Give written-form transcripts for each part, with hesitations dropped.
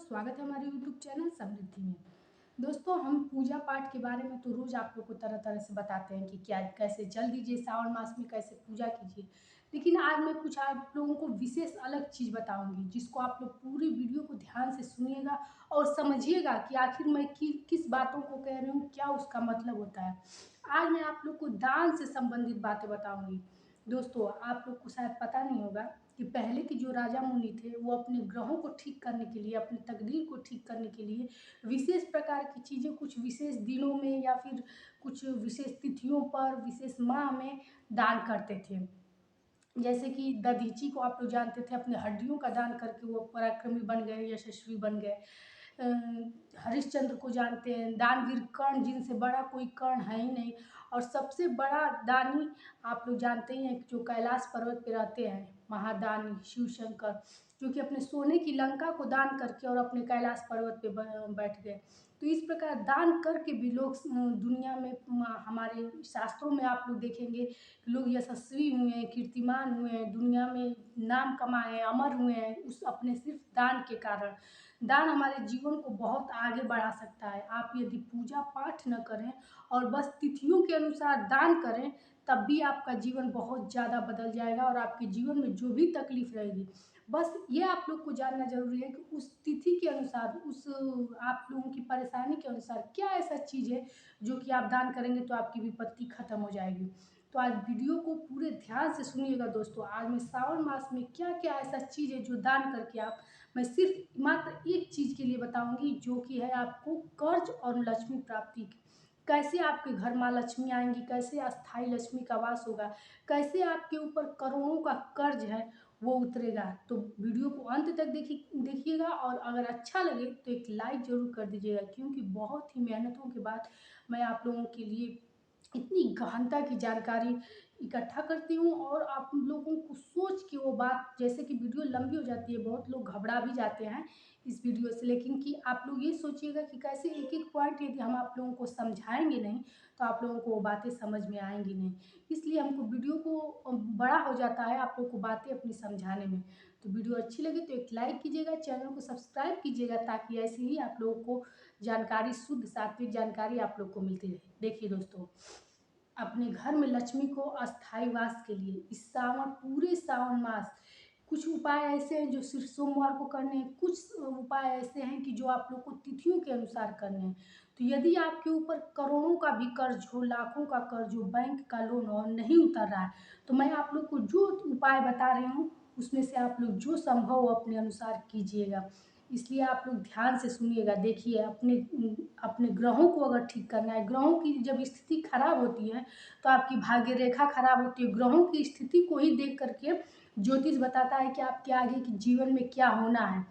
स्वागत है हमारे यूट्यूब चैनल समृद्धि में। दोस्तों, हम पूजा पाठ के बारे में तो रोज़ आप लोग को तरह तरह से बताते हैं कि क्या कैसे जल दीजिए, सावन मास में कैसे पूजा कीजिए। लेकिन आज मैं कुछ आप लोगों को विशेष अलग चीज़ बताऊंगी, जिसको आप लोग पूरी वीडियो को ध्यान से सुनिएगा और समझिएगा कि आखिर मैं किस बातों को कह रही हूँ, क्या उसका मतलब होता है। आज मैं आप लोग को दान से संबंधित बातें बताऊंगी। दोस्तों, आप लोग को शायद पता नहीं होगा कि पहले के जो राजा मुनि थे, वो अपने ग्रहों को ठीक करने के लिए, अपनी तकदीर को ठीक करने के लिए विशेष प्रकार की चीज़ें कुछ विशेष दिनों में या फिर कुछ विशेष तिथियों पर, विशेष माह में दान करते थे। जैसे कि दधीची को आप लोग जानते थे, अपने हड्डियों का दान करके वो पराक्रमी बन गए, यशस्वी बन गए। हरिश्चंद्र को जानते हैं, दानवीर कर्ण, जिनसे बड़ा कोई कर्ण है ही नहीं। और सबसे बड़ा दानी आप लोग जानते ही हैं, जो कैलाश पर्वत पे रहते हैं, महादानी शिव शंकर, जो कि अपने सोने की लंका को दान करके और अपने कैलाश पर्वत पे बैठ गए। तो इस प्रकार दान करके भी लोग दुनिया में, हमारे शास्त्रों में आप लोग देखेंगे कि लोग यशस्वी हुए हैं, कीर्तिमान हुए हैं, दुनिया में नाम कमाए हैं, अमर हुए हैं, उस अपने सिर्फ दान के कारण। दान हमारे जीवन को बहुत आगे बढ़ा सकता है। आप यदि पूजा पाठ न करें और बस तिथियों के अनुसार दान करें, तब भी आपका जीवन बहुत ज़्यादा बदल जाएगा और आपके जीवन में जो भी तकलीफ रहेगी, बस ये आप लोग को जानना जरूरी है कि उस तिथि के अनुसार, उस आप लोगों की परेशानी के अनुसार क्या ऐसा चीज़ है जो कि आप दान करेंगे तो आपकी विपत्ति खत्म हो जाएगी। तो आज वीडियो को पूरे ध्यान से सुनिएगा दोस्तों। आज मैं सावन मास में क्या क्या ऐसा चीज़ है जो दान करके आप, मैं सिर्फ मात्र एक चीज़ के लिए बताऊंगी, जो कि है आपको कर्ज और लक्ष्मी प्राप्ति की। कैसे आपके घर माँ लक्ष्मी आएंगी, कैसे अस्थाई लक्ष्मी का वास होगा, कैसे आपके ऊपर करोड़ों का कर्ज है वो उतरेगा। तो वीडियो को अंत तक देखिएगा और अगर अच्छा लगे तो एक लाइक जरूर कर दीजिएगा, क्योंकि बहुत ही मेहनतों के बाद मैं आप लोगों के लिए इतनी गहनता की जानकारी इकट्ठा करती हूँ और आप लोगों को सोच के वो बात, जैसे कि वीडियो लंबी हो जाती है, बहुत लोग घबरा भी जाते हैं इस वीडियो से, लेकिन कि आप लोग ये सोचिएगा कि कैसे एक एक पॉइंट यदि हम आप लोगों को समझाएंगे नहीं तो आप लोगों को वो बातें समझ में आएंगी नहीं। इसलिए हमको वीडियो को बड़ा हो जाता है आप लोग को बातें अपनी समझाने में। तो वीडियो अच्छी लगे तो एक लाइक कीजिएगा, चैनल को सब्सक्राइब कीजिएगा, ताकि ऐसे ही आप लोगों को जानकारी, शुद्ध सात्विक जानकारी आप लोग को मिलती रहे। देखिए दोस्तों, अपने घर में लक्ष्मी को अस्थायी वास के लिए इस सावन, पूरे सावन मास, कुछ उपाय ऐसे हैं जो सिर्फ सोमवार को करने हैं, कुछ उपाय ऐसे हैं कि जो आप लोग को तिथियों के अनुसार करने हैं। तो यदि आपके ऊपर करोड़ों का भी कर्ज हो, लाखों का कर्ज हो, बैंक का लोन हो और नहीं उतर रहा है, तो मैं आप लोग को जो उपाय बता रही हूँ उसमें से आप लोग जो संभव हो अपने अनुसार कीजिएगा। इसलिए आप लोग ध्यान से सुनिएगा। देखिए, अपने अपने ग्रहों को अगर ठीक करना है, ग्रहों की जब स्थिति खराब होती है तो आपकी भाग्य रेखा खराब होती है। ग्रहों की स्थिति को ही देख करके ज्योतिष बताता है कि आपके आगे के जीवन में क्या होना है।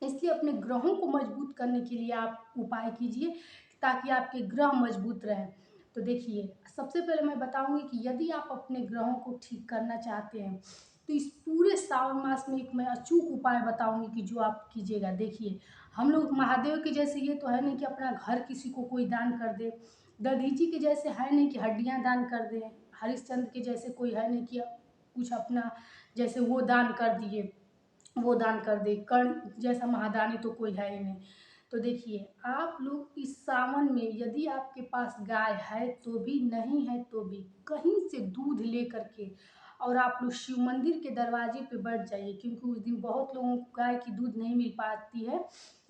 इसलिए अपने ग्रहों को मजबूत करने के लिए आप उपाय कीजिए, ताकि आपके ग्रह मजबूत रहें। तो देखिए, सबसे पहले मैं बताऊंगी कि यदि आप अपने ग्रहों को ठीक करना चाहते हैं तो इस पूरे सावन मास में एक मैं अचूक उपाय बताऊंगी कि जो आप कीजिएगा। देखिए, हम लोग महादेव के जैसे ये तो है नहीं कि अपना घर किसी को कोई दान कर दे, दधीची के जैसे है नहीं कि हड्डियां दान कर दे, हरिश्चंद्र के जैसे कोई है नहीं कि कुछ अपना जैसे वो दान कर दिए, वो दान कर दे, कर्ण जैसा महादानी तो कोई है ही नहीं। तो देखिए, आप लोग इस सावन में यदि आपके पास गाय है तो भी, नहीं है तो भी, कहीं से दूध ले करके और आप लोग शिव मंदिर के दरवाजे पे बैठ जाइए, क्योंकि उस दिन बहुत लोगों को गाय की दूध नहीं मिल पाती है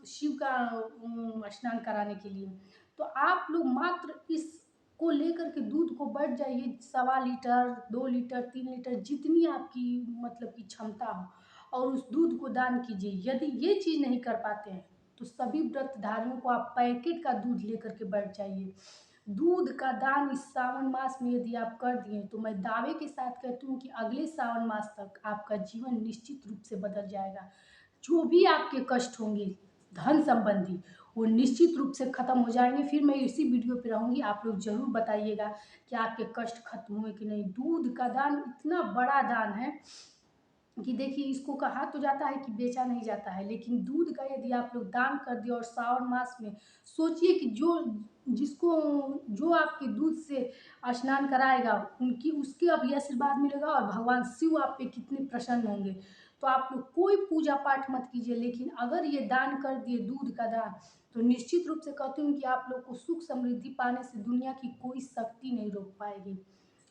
शिव का स्नान कराने के लिए। तो आप लोग मात्र इस को लेकर के दूध को बैठ जाइए, 1.25 लीटर, 2 लीटर, 3 लीटर, जितनी आपकी मतलब की क्षमता हो, और उस दूध को दान कीजिए। यदि ये चीज़ नहीं कर पाते हैं तो सभी व्रतधारियों को आप पैकेट का दूध लेकर के बैठ जाइए। दूध का दान इस सावन मास में यदि आप कर दिए तो मैं दावे के साथ कहती हूँ कि अगले सावन मास तक आपका जीवन निश्चित रूप से बदल जाएगा। जो भी आपके कष्ट होंगे धन संबंधी, वो निश्चित रूप से खत्म हो जाएंगे। फिर मैं इसी वीडियो पे रहूँगी, आप लोग जरूर बताइएगा कि आपके कष्ट खत्म हुए कि नहीं। दूध का दान इतना बड़ा दान है कि देखिए, इसको कहा तो जाता है कि बेचा नहीं जाता है, लेकिन दूध का यदि आप लोग दान कर दिए और सावन मास में, सोचिए कि जिसको जो आपके दूध से स्नान कराएगा, उनकी उसके अब आशीर्वाद मिलेगा और भगवान शिव आप पे कितने प्रसन्न होंगे। तो आप लोग कोई पूजा पाठ मत कीजिए, लेकिन अगर ये दान कर दिए दूध का दान, तो निश्चित रूप से कहती हूँ कि आप लोग को सुख समृद्धि पाने से दुनिया की कोई शक्ति नहीं रोक पाएगी।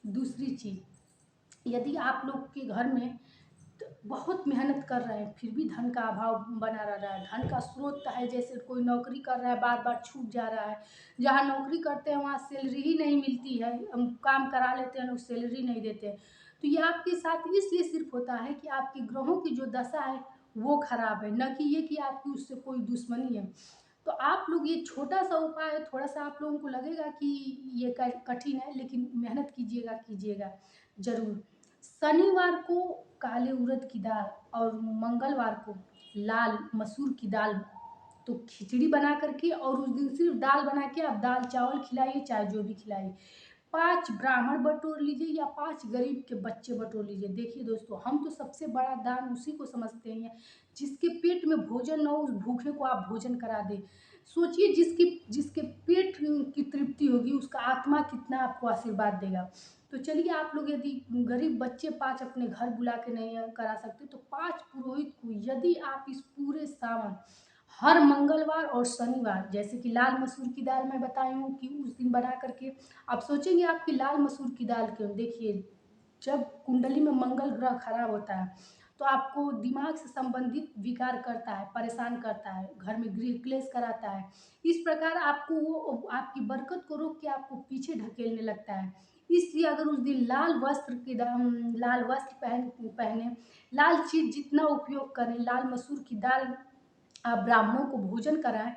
दूसरी चीज़, यदि आप लोग के घर में बहुत मेहनत कर रहे हैं फिर भी धन का अभाव बना रह रहा है, धन का स्रोत है, जैसे कोई नौकरी कर रहा है बार बार छूट जा रहा है, जहाँ नौकरी करते हैं वहाँ सैलरी ही नहीं मिलती है, हम काम करा लेते हैं लोग सैलरी नहीं देते, तो ये आपके साथ इसलिए सिर्फ होता है कि आपके ग्रहों की जो दशा है वो खराब है, न कि ये कि आपकी उससे कोई दुश्मनी है। तो आप लोग ये छोटा सा उपाय है, थोड़ा सा आप लोगों को लगेगा कि ये कठिन है, लेकिन मेहनत कीजिएगा कीजिएगा जरूर। शनिवार को काले उड़द की दाल और मंगलवार को लाल मसूर की दाल, तो खिचड़ी बना करके और उस दिन सिर्फ दाल बना के आप दाल चावल खिलाइए, चाहे जो भी खिलाइए। 5 ब्राह्मण बटोर लीजिए या 5 गरीब के बच्चे बटोर लीजिए। देखिए दोस्तों, हम तो सबसे बड़ा दान उसी को समझते हैं जिसके पेट में भोजन न हो, उस भूखे को आप भोजन करा दें। सोचिए, जिसके जिसके पेट की तृप्ति होगी उसका आत्मा कितना आपको आशीर्वाद देगा। तो चलिए, आप लोग यदि गरीब बच्चे 5 अपने घर बुला के नहीं करा सकते, तो 5 पुरोहित को यदि आप इस पूरे सावन हर मंगलवार और शनिवार, जैसे कि लाल मसूर की दाल मैं बताई हूँ कि उस दिन बना करके, आप सोचेंगे आपकी लाल मसूर की दाल क्यों? देखिए, जब कुंडली में मंगल ग्रह खराब होता है तो आपको दिमाग से संबंधित विकार करता है, परेशान करता है, घर में गृह क्लेश कराता है। इस प्रकार आपको वो आपकी बरकत को रोक के आपको पीछे ढकेलने लगता है। इसलिए अगर उस दिन लाल वस्त्र पहने, लाल चीज जितना उपयोग करें, लाल मसूर की दाल आप ब्राह्मणों को भोजन कराएं,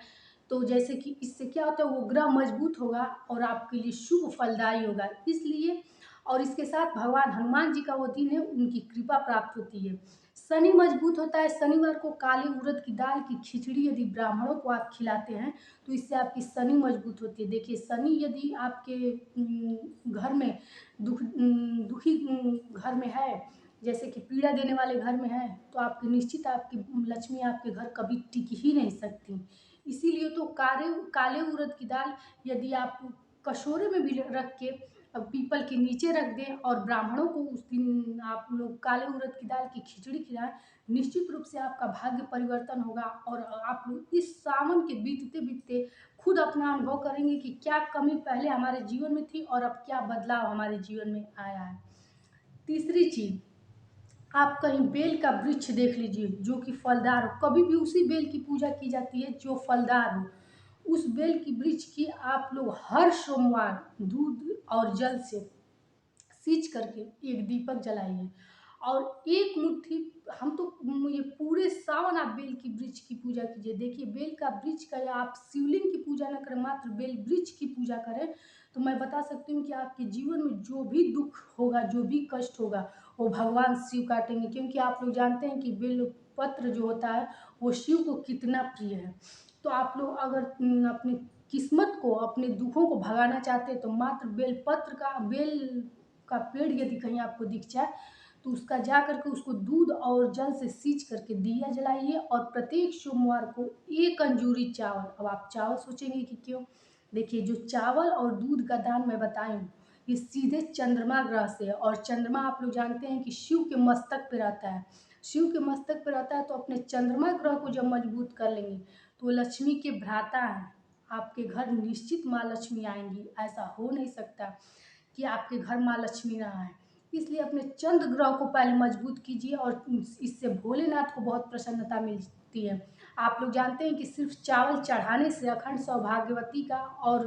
तो जैसे कि इससे क्या होता है, वो ग्रह मजबूत होगा और आपके लिए शुभ फलदायी होगा। इसलिए और इसके साथ भगवान हनुमान जी का वो दिन है, उनकी कृपा प्राप्त होती है। शनि मजबूत होता है, शनिवार को काली उड़द की दाल की खिचड़ी यदि ब्राह्मणों को आप खिलाते हैं तो इससे आपकी शनि मजबूत होती है। देखिए, शनि यदि आपके घर में दुखी घर में है, जैसे कि पीड़ा देने वाले घर में है, तो आपकी निश्चित आपकी लक्ष्मी आपके घर कभी टिक ही नहीं सकती। इसीलिए तो काले काले उड़द की दाल यदि आप कटोरे में भी रख के पीपल के नीचे रख दें और ब्राह्मणों को उस दिन आप लोग काले उड़द की दाल की खिचड़ी खिलाएं, निश्चित रूप से आपका भाग्य परिवर्तन होगा और आप लोग इस सावन के बीतते बीतते खुद अपना अनुभव करेंगे कि क्या कमी पहले हमारे जीवन में थी और अब क्या बदलाव हमारे जीवन में आया है। तीसरी चीज, आप कहीं बेल का वृक्ष देख लीजिए जो कि फलदार हो, कभी भी उसी बेल की पूजा की जाती है जो फलदार हो। उस बेल की वृक्ष की आप लोग हर सोमवार दूध और जल से सींच करके एक दीपक जलाइए और एक मुट्ठी, हम तो ये पूरे सावन आप बेल की वृक्ष की पूजा कीजिए। देखिए, बेल का वृक्ष का या आप शिवलिंग की पूजा न करें, मात्र बेल वृक्ष की पूजा करें, तो मैं बता सकती हूँ कि आपके जीवन में जो भी दुख होगा, जो भी कष्ट होगा, वो भगवान शिव काटेंगे। क्योंकि आप लोग जानते हैं कि बेल पत्र जो होता है वो शिव को कितना प्रिय है। तो आप लोग अगर अपनी किस्मत को, अपने दुखों को भगाना चाहते हैं, तो मात्र बेल का पेड़ यदि कहीं आपको दिख जाए तो उसका जा करके उसको दूध और जल से सींच करके दिया जलाइए और प्रत्येक सोमवार को एक अंजूरी चावल। अब आप चावल सोचेंगे कि क्यों? देखिए, जो चावल और दूध का दान मैं बताई हूँ, ये सीधे चंद्रमा ग्रह से है और चंद्रमा आप लोग जानते हैं कि शिव के मस्तक पे रहता है। शिव के मस्तक पे रहता है, तो अपने चंद्रमा ग्रह को जब मजबूत कर लेंगे तो वो लक्ष्मी के भ्राता हैं। आपके घर निश्चित माँ लक्ष्मी आएंगी, ऐसा हो नहीं सकता कि आपके घर माँ लक्ष्मी ना आए। इसलिए अपने चंद्र ग्रह को पहले मजबूत कीजिए और इससे भोलेनाथ को बहुत प्रसन्नता मिलती है। आप लोग जानते हैं कि सिर्फ चावल चढ़ाने से अखंड सौभाग्यवती का और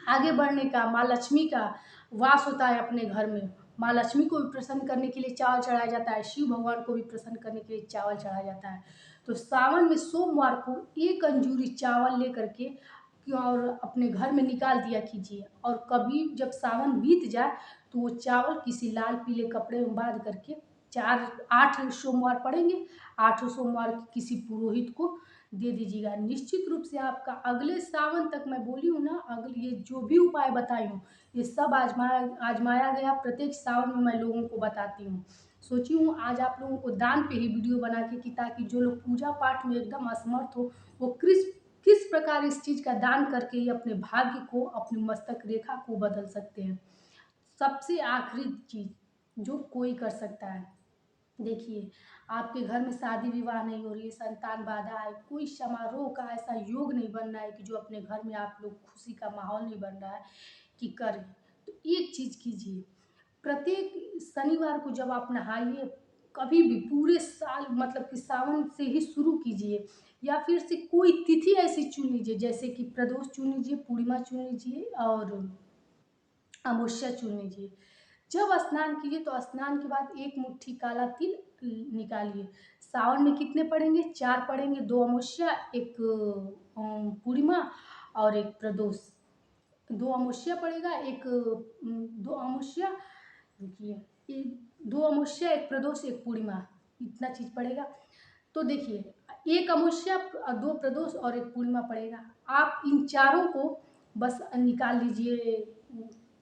आगे बढ़ने का, माँ लक्ष्मी का वास होता है अपने घर में। माँ लक्ष्मी को भी प्रसन्न करने के लिए चावल चढ़ाया जाता है, शिव भगवान को भी प्रसन्न करने के लिए चावल चढ़ाया जाता है। तो सावन में सोमवार को एक अंजूरी चावल लेकर के और अपने घर में निकाल दिया कीजिए और कभी जब सावन बीत जाए तो वो चावल किसी लाल पीले कपड़े में बांध करके 8 सोमवार पड़ेंगे, 8 सोमवार किसी पुरोहित को दे दीजिएगा। निश्चित रूप से आपका अगले सावन तक, मैं बोली हूँ ना, अगले ये जो भी उपाय बताई हूँ ये सब आजमाया गया, प्रत्येक सावन में मैं लोगों को बताती हूँ। सोची हूँ आज आप लोगों को दान पे ही वीडियो बना के कि ताकि जो लोग पूजा पाठ में एकदम असमर्थ हो वो किस प्रकार इस चीज़ का दान करके ही अपने भाग्य को, अपनी मस्तक रेखा को बदल सकते हैं। सबसे आखिरी चीज़ जो कोई कर सकता है, देखिए, आपके घर में शादी-विवाह नहीं हो रही है, संतान बाधा है, कोई समारोह का ऐसा योग नहीं बन रहा है कि जो अपने घर में आप लोग खुशी का माहौल नहीं बन रहा है कि करें। तो एक चीज़ कीजिए, प्रत्येक शनिवार को जब आप नहाइए, कभी भी पूरे साल मतलब कि सावन से ही शुरू कीजिए या फिर से कोई तिथि ऐसी चुन लीजिए जैसे कि प्रदोष चुन लीजिए, पूर्णिमा चुन लीजिए और अमावस्या चुन लीजिए। जब स्नान कीजिए तो स्नान के बाद एक मुट्ठी काला तिल निकालिए। सावन में कितने पड़ेंगे? 4 पड़ेंगे, 2 अमावस्या, 1 पूर्णिमा और 1 प्रदोष। 2 अमावस्या पड़ेगा, 2 अमावस्या, देखिए, 2 अमावस्या, 1 प्रदोष, 1 पूर्णिमा, इतना चीज़ पड़ेगा। तो देखिए, 1 अमावस्या 2 प्रदोष और 1 पूर्णिमा पड़ेगा। आप इन चारों को बस निकाल लीजिए,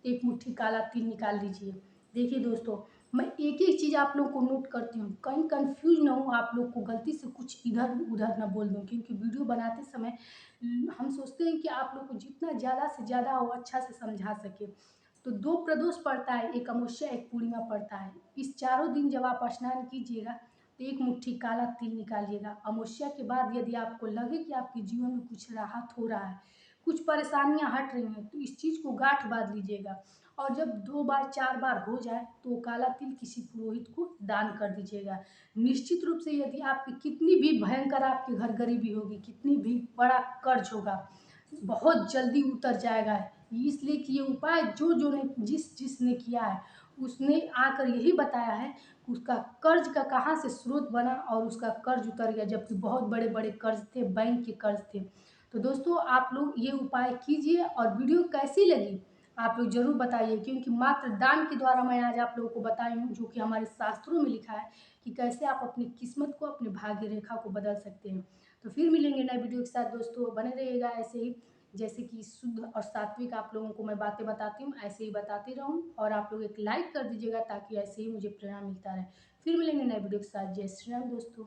एक मुट्ठी काला तिल निकाल लीजिए। देखिए दोस्तों, मैं एक-एक चीज़ आप लोग को नोट करती हूँ, कहीं कन्फ्यूज़ ना हो, आप लोग को गलती से कुछ इधर-उधर ना बोल दूँ, क्योंकि वीडियो बनाते समय हम सोचते हैं कि आप लोग को जितना ज़्यादा से ज़्यादा हो अच्छा से समझा सकें। तो 2 प्रदोष पड़ता है, 1 अमावस्या, 1 पूर्णिमा पड़ता है। इस चारों दिन जब आप स्नान कीजिएगा, तो एक मुट्ठी काला तिल निकालिएगा। अमावस्या के बाद यदि आपको लगे कि आपके जीवन में कुछ राहत हो रहा है, कुछ परेशानियाँ हट रही हैं, तो इस चीज़ को गाँठ बाँध लीजिएगा और जब 2 बार 4 बार हो जाए, तो वो काला तिल किसी पुरोहित को दान कर दीजिएगा। निश्चित रूप से यदि आपकी कितनी भी भयंकर आपके घर गरीबी होगी, कितनी भी बड़ा कर्ज होगा, बहुत जल्दी उतर जाएगा। इसलिए कि ये उपाय जो ने जिसने किया है, उसने आकर यही बताया है कि उसका कर्ज का कहाँ से स्रोत बना और उसका कर्ज उतर गया, जबकि बहुत बड़े-बड़े कर्ज थे, बैंक के कर्ज थे। तो दोस्तों, आप लोग ये उपाय कीजिए और वीडियो कैसी लगी, आप लोग ज़रूर बताइए, क्योंकि मात्र दान के द्वारा मैं आज आप लोगों को बताई हूँ, जो कि हमारे शास्त्रों में लिखा है कि कैसे आप अपनी किस्मत को, अपनी भाग्य रेखा को बदल सकते हैं। तो फिर मिलेंगे नए वीडियो के साथ दोस्तों, बने रहिएगा ऐसे ही। जैसे कि शुद्ध और सात्विक आप लोगों को मैं बातें बताती हूँ, ऐसे ही बताती रहूँ और आप लोग एक लाइक कर दीजिएगा ताकि ऐसे ही मुझे प्रेरणा मिलता रहे। फिर मिलेंगे नए वीडियो के साथ। जय श्री राम दोस्तों।